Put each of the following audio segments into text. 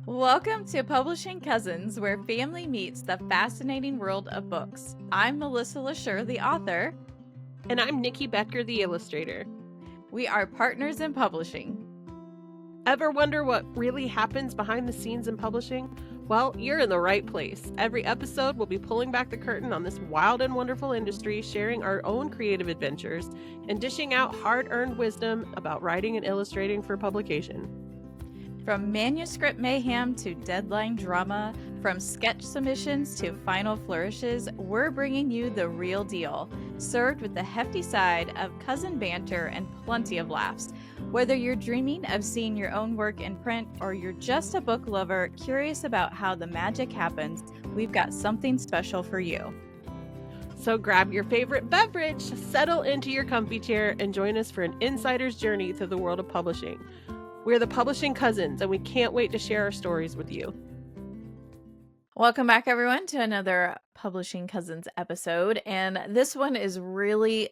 Welcome to Publishing Cousins, where family meets the fascinating world of books. I'm Melissa LaSure, the author. And I'm Nikki Becker, the illustrator. We are partners in publishing. Ever wonder what really happens behind the scenes in publishing? Well, you're in the right place. Every episode, we'll be pulling back the curtain on this wild and wonderful industry, sharing our own creative adventures, and dishing out hard earned wisdom about writing and illustrating for publication. From manuscript mayhem to deadline drama, from sketch submissions to final flourishes, we're bringing you the real deal, served with the hefty side of cousin banter and plenty of laughs. Whether you're dreaming of seeing your own work in print or you're just a book lover curious about how the magic happens, we've got something special for you. So grab your favorite beverage, settle into your comfy chair, and join us for an insider's journey through the world of publishing. We're the Publishing Cousins, and we can't wait to share our stories with you. Welcome back, everyone, to another Publishing Cousins episode. And this one is really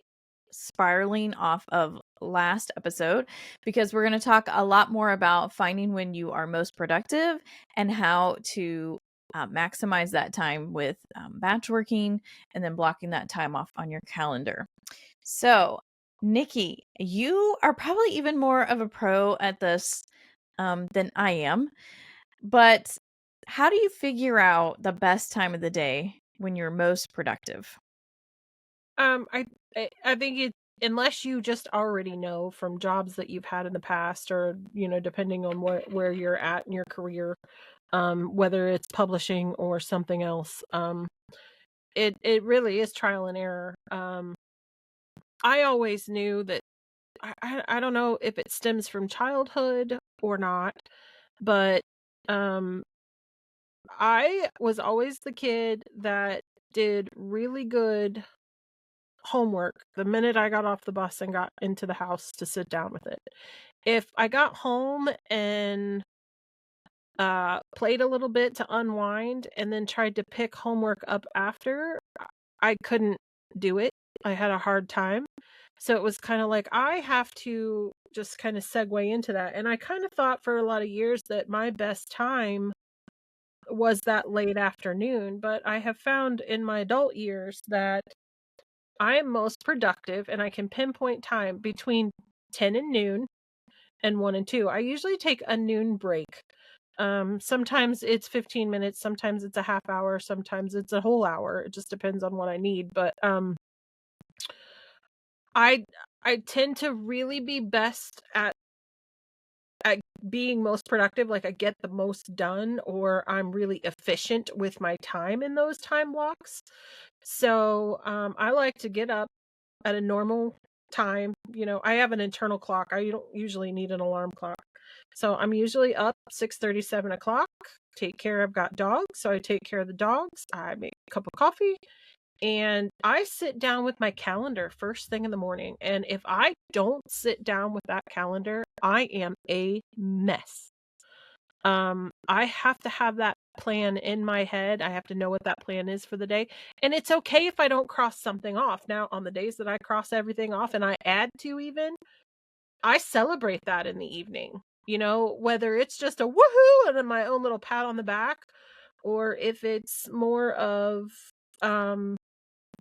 spiraling off of last episode because we're going to talk a lot more about finding when you are most productive and how to maximize that time with batch working and then blocking that time off on your calendar. So, Nikki, you are probably even more of a pro at this than I am, but how do you figure out the best time of the day when you're most productive? I think it unless you just already know from jobs that you've had in the past, or depending on where you're at in your career, whether it's publishing or something else, it really is trial and error. I always knew that I don't know if it stems from childhood or not, but um I was always the kid that did really good homework the minute I got off the bus and got into the house to sit down with it. If I got home and played a little bit to unwind and then tried to pick homework up after, I couldn't do it. I had a hard time. So it was kind of like I have to just kind of segue into that. And I kind of thought for a lot of years that my best time was that late afternoon, but I have found in my adult years that I am most productive and I can pinpoint time between 10 and noon and 1 and 2. I usually take a noon break. Sometimes it's 15 minutes, sometimes it's a half hour, sometimes it's a whole hour. It just depends on what I need, but I I tend to really be best at being most productive, like I get the most done or I'm really efficient with my time in those time blocks. So, I like to get up at a normal time. I have an internal clock. I don't usually need an alarm clock. So I'm usually up 6:30, 7 o'clock. I've got dogs, so I take care of the dogs. I make a cup of coffee and I sit down with my calendar first thing in the morning. And if I don't sit down with that calendar, I am a mess. I have to have that plan in my head. I have to know what that plan is for the day. And it's okay if I don't cross something off. Now, on the days that I cross everything off and I add to even, I celebrate that in the evening. Whether it's just a woohoo and then my own little pat on the back, or if it's more of, um,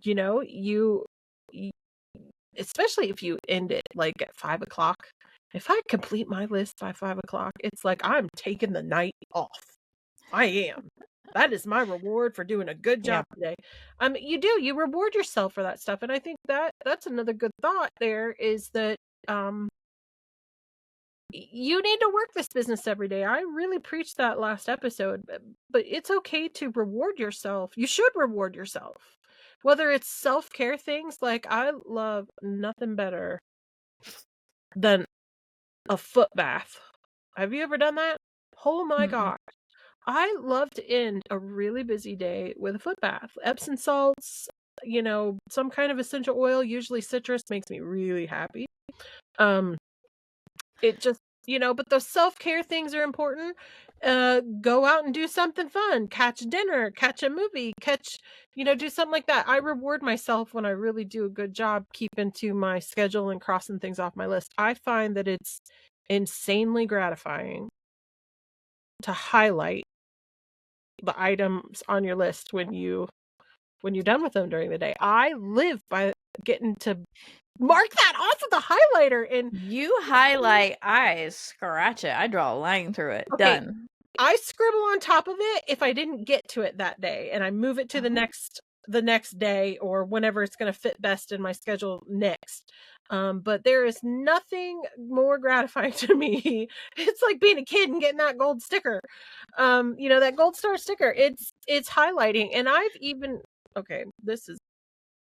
you, y- especially if you end it like at 5 o'clock. If I complete my list by 5 o'clock, it's like I'm taking the night off. I am. That is my reward for doing a good Yeah. job today. You reward yourself for that stuff. And I think that that's another good thought there is that um you need to work this business every day. I really preached that last episode, but it's okay to reward yourself. You should reward yourself. Whether it's self-care things, like I love nothing better than a foot bath. Have you ever done that? Oh my Mm-mm. god. I love to end a really busy day with a foot bath. Epsom salts, some kind of essential oil, usually citrus, makes me really happy. Um, it just, but those self-care things are important. Go out and do something fun, catch dinner, catch a movie, do something like that. I reward myself when I really do a good job keeping to my schedule and crossing things off my list. I find that it's insanely gratifying. to highlight the items on your list when you're done with them during the day. I live by getting to mark that off with a highlighter. And You highlight, I scratch it. I draw a line through it. okay, Done. I scribble on top of it if I didn't get to it that day, and I move it to the next day or whenever it's going to fit best in my schedule next. But there is nothing more gratifying to me. It's like being a kid and getting that gold sticker. That gold star sticker. It's highlighting. And I've even, okay,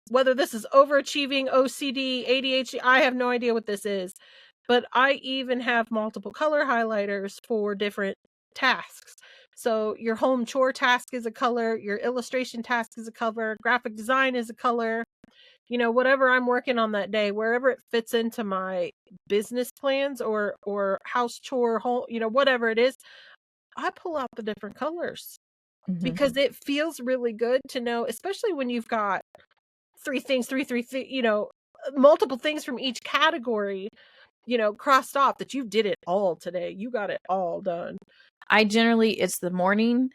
whether this is overachieving, OCD, ADHD, I have no idea what this is. But I even have multiple color highlighters for different tasks. So your home chore task is a color, your illustration task is a color, graphic design is a color. Whatever I'm working on that day, wherever it fits into my business plans or house chore, home, whatever it is, I pull out the different colors because it feels really good to know, especially when you've got three things, multiple things from each category, crossed off, that you did it all today. You got it all done. It's the morning,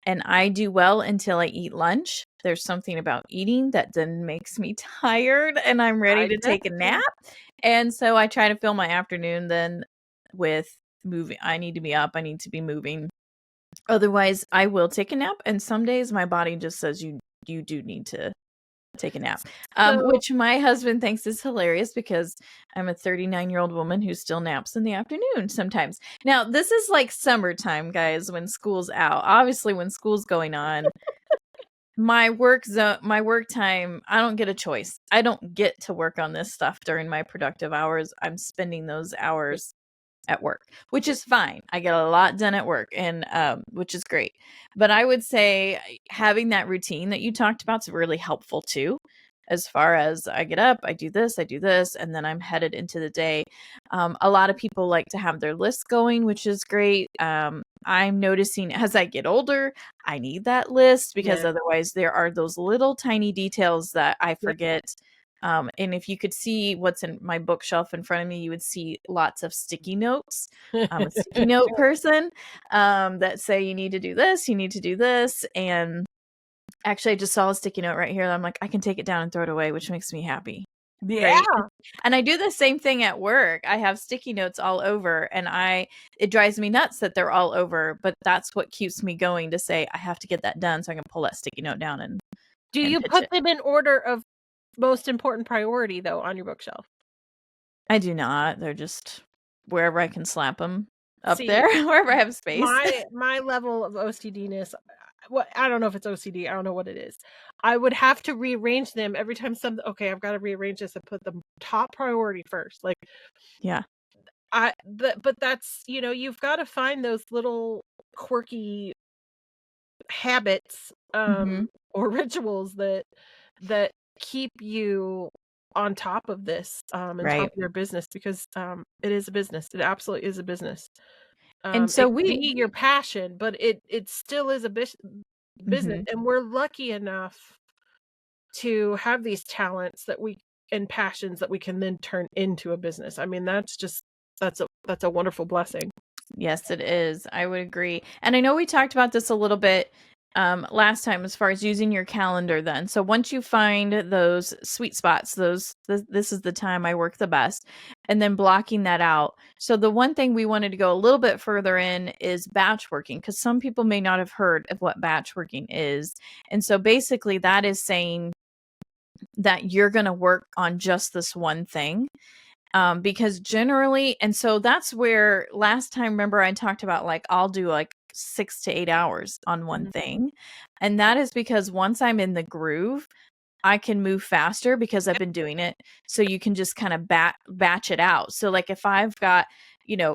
and I do well until I eat lunch. There's something about eating that then makes me tired and I'm ready to take a nap. And so I try to fill my afternoon then with moving. I need to be up. I need to be moving. Otherwise, I will take a nap. And some days my body just says you do need to take a nap, which my husband thinks is hilarious because I'm a 39-year-old woman who still naps in the afternoon sometimes. Now, this is like summertime, guys, when school's out. Obviously, when school's going on, my work time, I don't get a choice. I don't get to work on this stuff during my productive hours. I'm spending those hours at work, which is fine. I get a lot done at work, and which is great. But I would say having that routine that you talked about is really helpful too. As far as I get up, I do this, and then I'm headed into the day. A lot of people like to have their list going, which is great. I'm noticing as I get older, I need that list because otherwise there are those little tiny details that I forget. And if you could see what's in my bookshelf in front of me, you would see lots of sticky notes. I'm a sticky note person that say you need to do this, you need to do this. And actually, I just saw a sticky note right here. I'm like, I can take it down and throw it away, which makes me happy. Yeah. Right? And I do the same thing at work. I have sticky notes all over, and it drives me nuts that they're all over, but that's what keeps me going to say I have to get that done so I can pull that sticky note down and do you put them in order of most important priority though on your bookshelf? I do not. They're just wherever I can slap them up there, wherever I have space. My level of OCD-ness, I don't know if it's OCD. I don't know what it is. I would have to rearrange them every time I've got to rearrange this and put the top priority first. Like, yeah. But that's, you've got to find those little quirky habits, or rituals that keep you on top of this, and top of your business, because it is a business. It absolutely is a business. And so it can be your passion, but it still is a business, and we're lucky enough to have these talents and passions that we can then turn into a business. I mean, that's a wonderful blessing. Yes, it is. I would agree. And I know we talked about this a little bit last time as far as using your calendar then. So once you find those sweet spots, this is the time I work the best, and then blocking that out. So the one thing we wanted to go a little bit further in is batch working, because some people may not have heard of what batch working is. And so basically that is saying that you're going to work on just this one thing. Because generally, and so that's where last time, remember I talked about like I'll do like 6 to 8 hours on one thing. And that is because once I'm in the groove, I can move faster because I've been doing it. So you can just kind of batch it out. So like if I've got,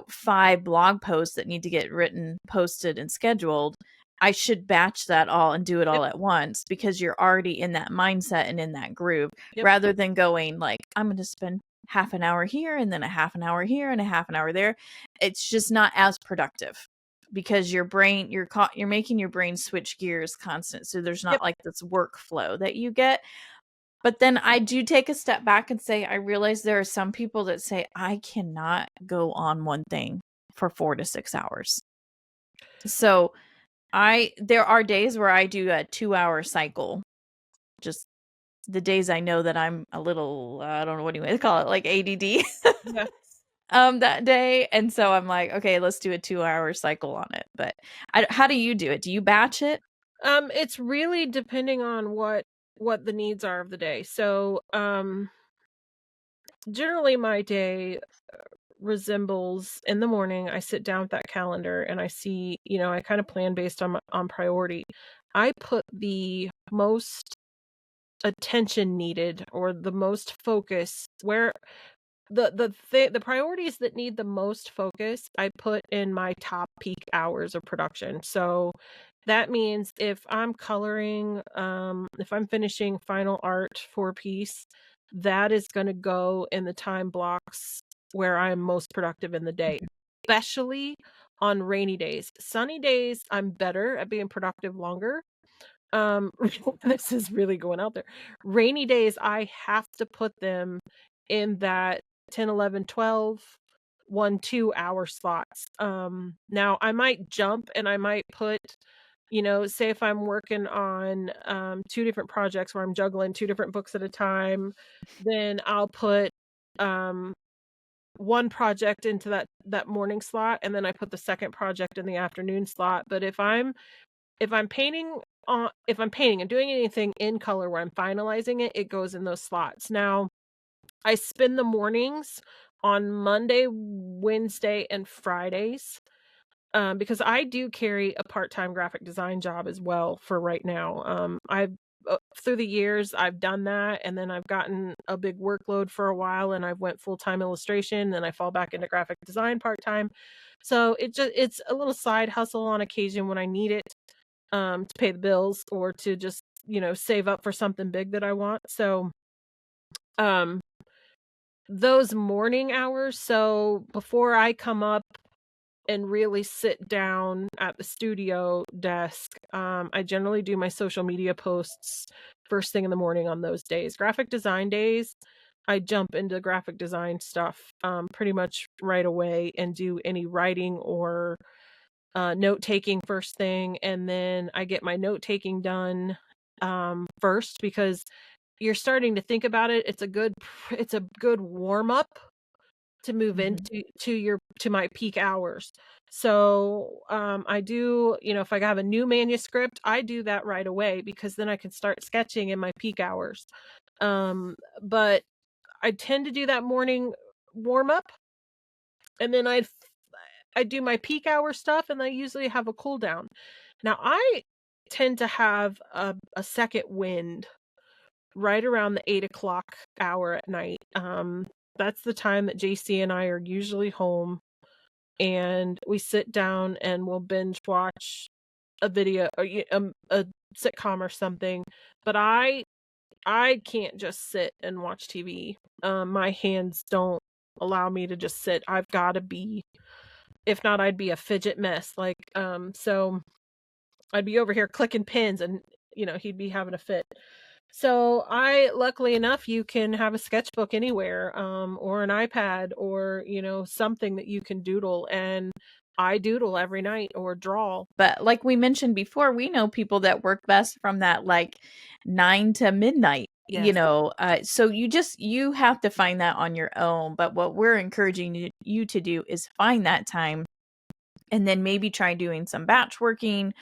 5 blog posts that need to get written, posted, and scheduled, I should batch that all and do it all at once, because you're already in that mindset and in that groove, rather than going like, I'm going to spend half an hour here and then a half an hour here and a half an hour there. It's just not as productive because your brain, you're making your brain switch gears constant. So there's not like this workflow that you get. But then I do take a step back and say, I realize there are some people that say, I cannot go on one thing for 4 to 6 hours. So there are days where I do a 2-hour cycle. Just the days I know that I'm a little, I don't know what you want to call it, like ADD Yeah. that day. And so I'm like, okay, let's do a 2-hour cycle on it. But how do you do it? Do you batch it? It's really depending on what the needs are of the day. So, generally my day resembles in the morning, I sit down with that calendar and I see, I kind of plan based on priority. I put the most attention needed or the most focus where the priorities that need the most focus, I put in my top peak hours of production. So that means if I'm coloring, if I'm finishing final art for a piece, that is going to go in the time blocks where I'm most productive in the day, especially on rainy days. Sunny days, I'm better at being productive longer. This is really going out there. Rainy days, I have to put them in that 10, 11, 12, 1, 2 hour slots. Now I might jump and I might put, say if I'm working on two different projects where I'm juggling two different books at a time, then I'll put um one project into that morning slot and then I put the second project in the afternoon slot. But if I'm painting if I'm painting and doing anything in color where I'm finalizing it, it goes in those slots. Now, I spend the mornings on Monday, Wednesday, and Fridays, because I do carry a part-time graphic design job as well for right now. I've through the years I've done that, and then I've gotten a big workload for a while, and I've went full-time illustration, and I fall back into graphic design part-time. So it's a little side hustle on occasion when I need it to pay the bills or to just, save up for something big that I want. So, um, those morning hours, so before I come up and really sit down at the studio desk, I generally do my social media posts first thing in the morning on those days. Graphic design days, I jump into graphic design stuff pretty much right away and do any writing or note taking first thing, and then I get my note taking done first because you're starting to think about it. It's a good warm up to move Mhm. into to my peak hours. So I do, if I have a new manuscript, I do that right away because then I can start sketching in my peak hours. But I tend to do that morning warm up, and then I do my peak hour stuff, and I usually have a cool down. Now I tend to have a second wind right around the 8 o'clock hour at night. That's the time that JC and I are usually home, and we sit down and we'll binge watch a video or a sitcom or something. But I can't just sit and watch TV. My hands don't allow me to just sit. I've got to be, if not, I'd be a fidget mess. Like, so I'd be over here clicking pins and, he'd be having a fit. So luckily enough, you can have a sketchbook anywhere, or an iPad or, something that you can doodle. And I doodle every night or draw. But like we mentioned before, we know people that work best from that like 9 to midnight, Yes. so you have to find that on your own. But what we're encouraging you to do is find that time and then maybe try doing some batch working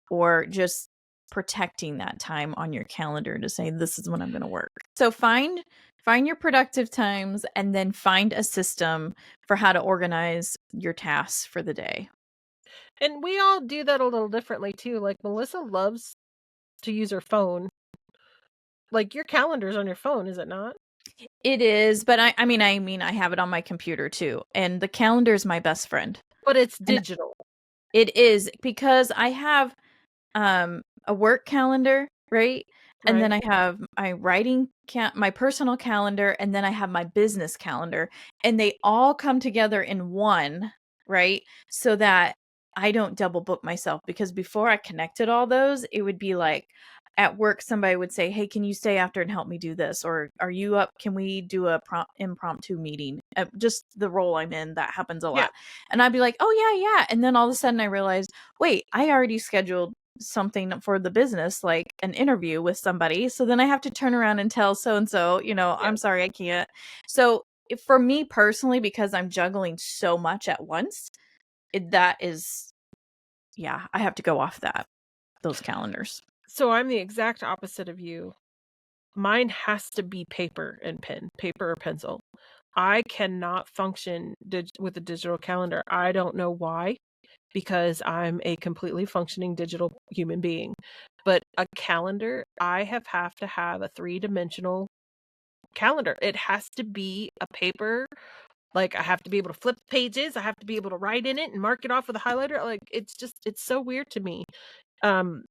or just protecting that time on your calendar to say this is when I'm going to work. So find your productive times and then find a system for how to organize your tasks for the day. And we all do that a little differently too. Like Melissa loves to use her phone. Like your calendar's on your phone, is it not? It is, but I mean I have it on my computer too. And the calendar is my best friend. But it's And digital, it is because I have a work calendar, right? And right? then I have my my personal calendar, and then I have my business calendar, and they all come together in one, right? So that I don't double book myself, because before I connected all those, it would be like at work somebody would say, "Hey, can you stay after and help me do this?" Or, "Are you up? Can we do a impromptu meeting?" Just the role I'm in, that happens a Yeah. lot. And I'd be like, "Oh, yeah, yeah." And then all of a sudden I realized, wait, I already scheduled something for the business, like an interview with somebody. So then I have to turn around and tell so-and-so, Yeah. I'm sorry, I can't. So for me personally, because I'm juggling so much at once, that is, yeah, I have to go off those calendars. So I'm the exact opposite of you. Mine has to be paper and pen, paper or pencil. I cannot function with a digital calendar. I don't know why, because I'm a completely functioning digital human being. But a calendar, have to have a 3-dimensional calendar. It has to be a paper. Like, I have to be able to flip pages. I have to be able to write in it and mark it off with a highlighter. Like, it's so weird to me. Um,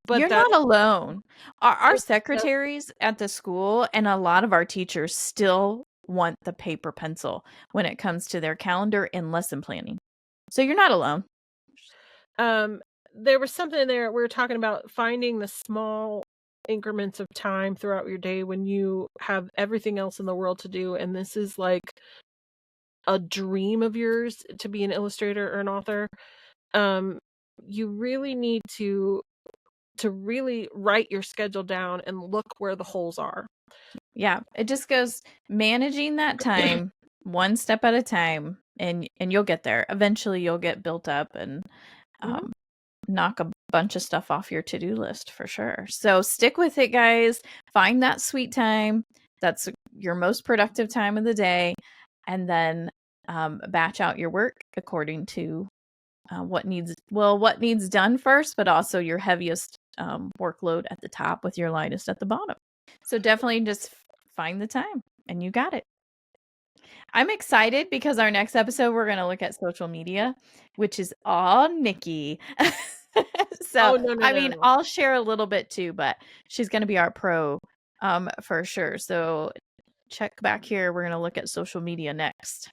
but You're that not alone. Our is so secretaries at the school and a lot of our teachers still want the paper pencil when it comes to their calendar and lesson planning. So you're not alone. um, there was something there we were talking about finding the small increments of time throughout your day when you have everything else in the world to do, and this is like a dream of yours to be an illustrator or an author. Um, you really need to really write your schedule down and look where the holes are. Yeah, it just goes managing that time one step at a time, and you'll get there. Eventually you'll get built up and Mhm. um, knock a bunch of stuff off your to-do list for sure. So stick with it, guys. Find that sweet time. That's your most productive time of the day. And then batch out your work according to what needs done first, but also your heaviest workload at the top with your lightest at the bottom. So definitely just find the time and you got it. I'm excited because our next episode, we're going to look at social media, which is all Nikki. So, Oh, no, no, I no, mean, no. I'll share a little bit too, but she's going to be our pro for sure. So, check back here. We're going to look at social media next.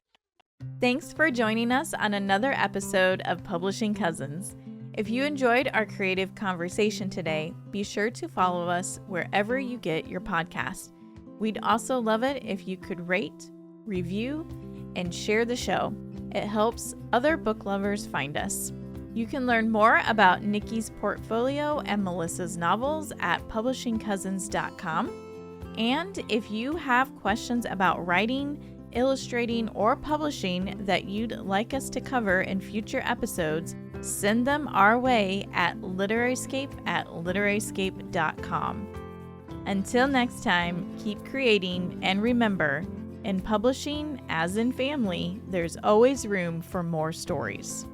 Thanks for joining us on another episode of Publishing Cousins. If you enjoyed our creative conversation today, be sure to follow us wherever you get your podcast. We'd also love it if you could rate, review, and share the show. It helps other book lovers find us. You can learn more about Nikki's portfolio and Melissa's novels at publishingcousins.com. And if you have questions about writing, illustrating, or publishing that you'd like us to cover in future episodes, send them our way at literaryscape@literaryscape.com. Until next time, keep creating, and remember, in publishing, as in family, there's always room for more stories.